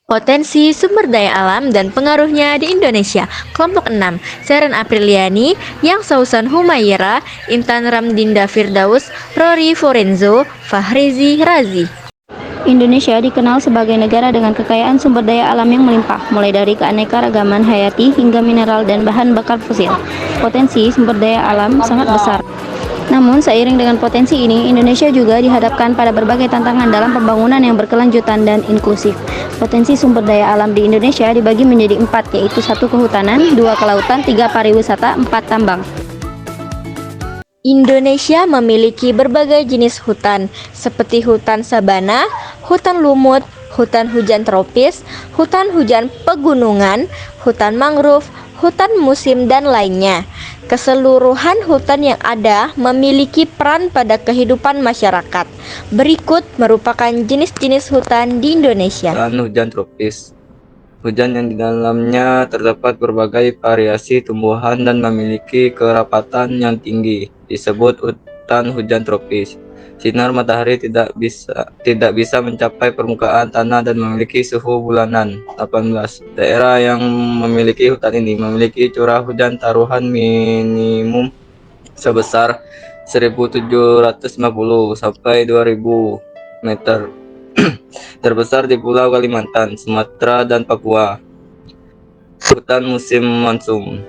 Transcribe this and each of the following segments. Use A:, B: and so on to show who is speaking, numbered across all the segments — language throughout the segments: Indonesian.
A: Potensi sumber daya alam dan pengaruhnya di Indonesia. Kelompok 6, Seren Apriliani, Yang Sausan Humayra, Intan Ramdinda Firdaus, Rory Forenzo, Fahrizi Razi.
B: Indonesia dikenal sebagai negara dengan kekayaan sumber daya alam yang melimpah, mulai dari keanekaragaman hayati hingga mineral dan bahan bakar fosil. Potensi sumber daya alam sangat besar. Namun, seiring dengan potensi ini, Indonesia juga dihadapkan pada berbagai tantangan dalam pembangunan yang berkelanjutan dan inklusif. Potensi sumber daya alam di Indonesia dibagi menjadi 4, yaitu 1 kehutanan, 2 kelautan, 3 pariwisata, 4 tambang.
A: Indonesia memiliki berbagai jenis hutan, seperti hutan sabana, hutan lumut, hutan hujan tropis, hutan hujan pegunungan, hutan mangrove, hutan musim, dan lainnya. Keseluruhan hutan yang ada memiliki peran pada kehidupan masyarakat. Berikut merupakan jenis-jenis hutan di Indonesia.
C: Hutan hujan tropis. Hujan yang di dalamnya terdapat berbagai variasi tumbuhan dan memiliki kerapatan yang tinggi disebut hutan hujan tropis. Sinar matahari tidak bisa mencapai permukaan tanah dan memiliki suhu bulanan 18. Daerah yang memiliki hutan ini memiliki curah hujan taruhan minimum sebesar 1750 sampai 2000 meter. Terbesar di Pulau Kalimantan, Sumatera, dan Papua. Hutan musim monsun.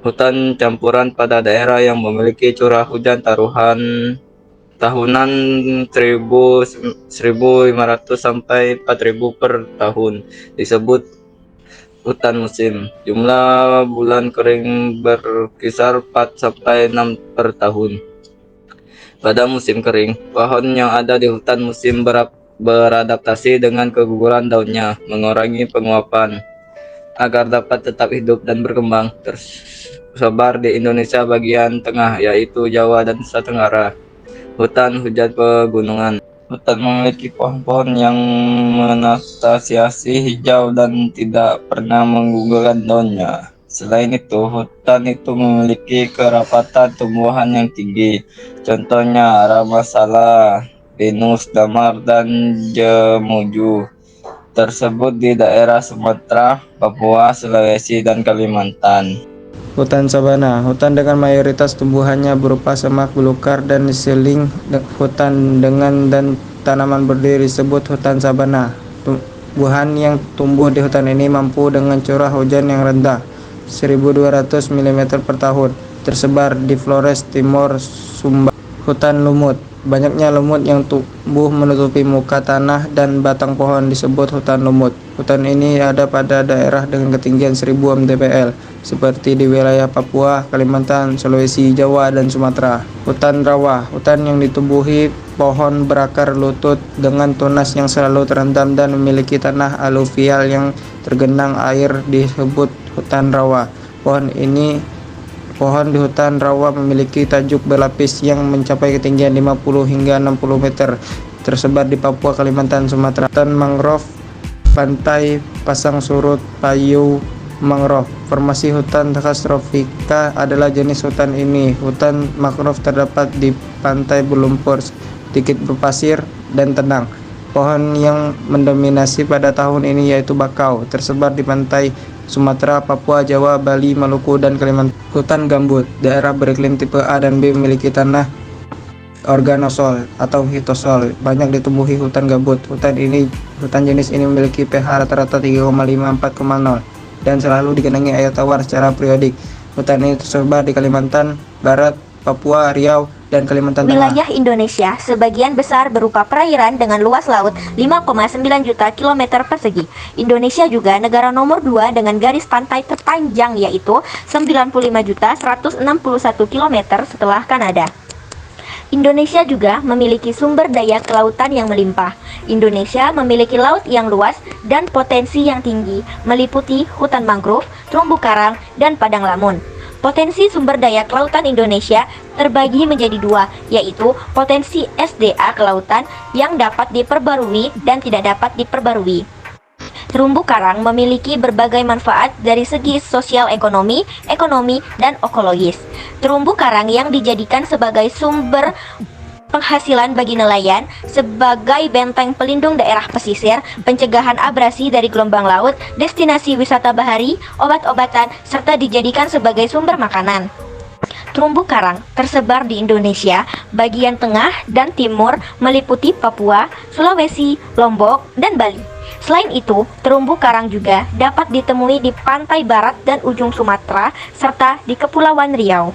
C: Hutan campuran pada daerah yang memiliki curah hujan taruhan tahunan 1.500 sampai 4.000 per tahun disebut hutan musim. Jumlah bulan kering berkisar 4 sampai 6 per tahun. Pada musim kering, pohon yang ada di hutan musim beradaptasi dengan keguguran daunnya, mengurangi penguapan agar dapat tetap hidup dan berkembang. Tersebar di Indonesia bagian tengah, yaitu Jawa dan Nusa Tenggara. Hutan hujan pegunungan. Hutan memiliki pohon-pohon yang menastasiasi hijau dan tidak pernah menggugurkan daunnya. Selain itu, hutan itu memiliki kerapatan tumbuhan yang tinggi. Contohnya Ramasala, Pinus, Damar, dan Jemuju. Tersebut di daerah Sumatera, Papua, Sulawesi, dan Kalimantan.
D: Hutan sabana, hutan dengan mayoritas tumbuhannya berupa semak belukar dan seling. Hutan dengan dan tanaman berdiri disebut hutan sabana. Tumbuhan yang tumbuh di hutan ini mampu dengan curah hujan yang rendah, 1.200 mm per tahun, tersebar di Flores Timor, Sumba. Hutan lumut, banyaknya lumut yang tumbuh menutupi muka tanah dan batang pohon disebut hutan lumut. Hutan ini ada pada daerah dengan ketinggian 1000 mdpl, seperti di wilayah Papua, Kalimantan, Sulawesi, Jawa, dan Sumatera. Hutan rawa, hutan yang ditumbuhi pohon berakar lutut dengan tunas yang selalu terendam dan memiliki tanah aluvial yang tergenang air disebut hutan rawa. Pohon di hutan rawa memiliki tajuk berlapis yang mencapai ketinggian 50 hingga 60 meter, tersebar di Papua, Kalimantan, Sumatera. Hutan mangrove, pantai pasang surut, payu mangrove. Formasi hutan khas tropika adalah jenis hutan ini. Hutan mangrove terdapat di pantai berlumpur, sedikit berpasir, dan tenang. Pohon yang mendominasi pada tahun ini yaitu bakau, tersebar di pantai Sumatera, Papua, Jawa, Bali, Maluku, dan Kalimantan. Hutan gambut, daerah beriklim tipe A dan B memiliki tanah organosol atau hitosol. Banyak ditumbuhi hutan gambut. Hutan jenis ini memiliki pH rata-rata 3,5-4,0 dan selalu digenangi air tawar secara periodik. Hutan ini tersebar di Kalimantan Barat, Papua, Riau, dan Kalimantan Tengah.
A: Wilayah Indonesia sebagian besar berupa perairan dengan luas laut 5,9 juta kilometer persegi. Indonesia juga negara nomor 2 dengan garis pantai terpanjang yaitu 95.161 kilometer setelah Kanada. Indonesia juga memiliki sumber daya kelautan yang melimpah. Indonesia memiliki laut yang luas dan potensi yang tinggi, meliputi hutan mangrove, terumbu karang, dan padang lamun. Potensi sumber daya kelautan Indonesia terbagi menjadi 2, yaitu potensi SDA kelautan yang dapat diperbarui dan tidak dapat diperbarui. Terumbu karang memiliki berbagai manfaat dari segi sosial ekonomi, dan ekologis. Terumbu karang yang dijadikan sebagai sumber penghasilan bagi nelayan sebagai benteng pelindung daerah pesisir, pencegahan abrasi dari gelombang laut, destinasi wisata bahari, obat-obatan, serta dijadikan sebagai sumber makanan. Terumbu karang tersebar di Indonesia bagian tengah dan timur meliputi Papua, Sulawesi, Lombok, dan Bali. Selain itu, terumbu karang juga dapat ditemui di pantai barat dan ujung Sumatera serta di Kepulauan Riau.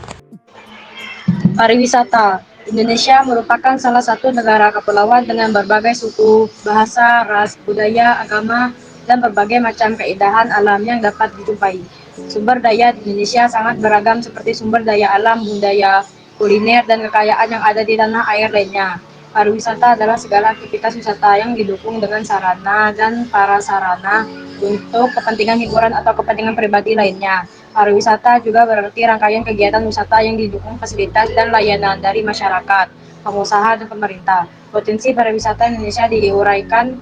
E: Pariwisata. Indonesia merupakan salah satu negara kepulauan dengan berbagai suku, bahasa, ras, budaya, agama, dan berbagai macam keindahan alam yang dapat dijumpai. Sumber daya di Indonesia sangat beragam seperti sumber daya alam, budaya, kuliner, dan kekayaan yang ada di tanah air lainnya. Pariwisata adalah segala aktivitas wisata yang didukung dengan sarana dan prasarana untuk kepentingan hiburan atau kepentingan pribadi lainnya. Pariwisata juga berarti rangkaian kegiatan wisata yang didukung fasilitas dan layanan dari masyarakat, pengusaha, dan pemerintah. Potensi pariwisata Indonesia diuraikan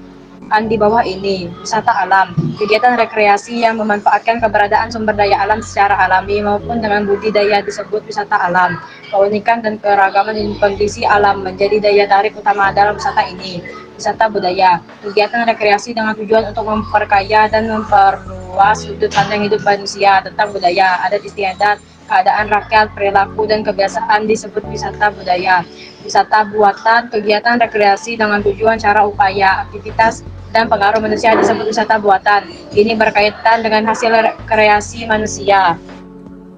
E: di bawah ini. Wisata alam, kegiatan rekreasi yang memanfaatkan keberadaan sumber daya alam secara alami maupun dengan budidaya disebut wisata alam. Keunikan dan keragaman kondisi alam menjadi daya tarik utama dalam wisata ini. Wisata budaya, kegiatan rekreasi dengan tujuan untuk memperkaya dan memperluas sudut pandang hidup manusia tentang budaya, adat istiadat, keadaan rakyat, perilaku, dan kebiasaan disebut wisata budaya. Wisata buatan, kegiatan rekreasi dengan tujuan, cara, upaya, aktivitas, dan pengaruh manusia disebut wisata buatan. Ini berkaitan dengan hasil kreasi manusia.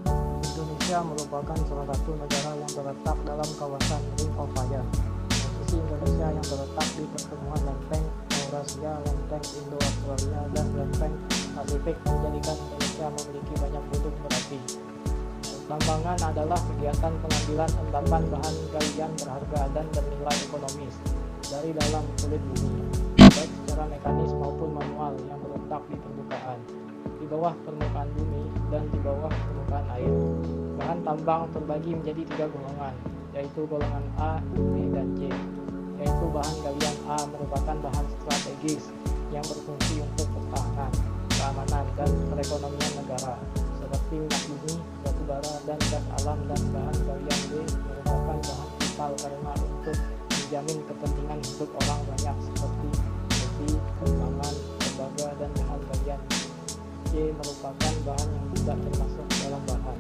F: Indonesia merupakan salah satu negara yang terletak dalam kawasan Ring of Fire. Posisi Indonesia yang terletak di pertemuan lempeng Eurasia, lempeng Indo-Australia, dan lempeng Pasifik menjadikan Indonesia memiliki banyak gunung berapi. Tambangan adalah kegiatan pengambilan endapan bahan galian berharga dan bernilai ekonomis dari dalam kulit bumi, baik secara mekanis maupun manual yang terletak di permukaan, di bawah permukaan bumi, dan di bawah permukaan air. Bahan tambang terbagi menjadi 3 golongan, yaitu golongan A, B, dan C. Yaitu bahan galian A merupakan bahan strategis yang berfungsi untuk pertahanan, keamanan, dan perekonomian negara, seperti minyak bumi, batu bara, dan gas alam. Dan bahan galian B merupakan bahan vital karena untuk menjamin kepentingan hidup orang banyak seperti besi, pangan, tembaga, dan bahan galian C merupakan bahan yang tidak termasuk dalam bahan.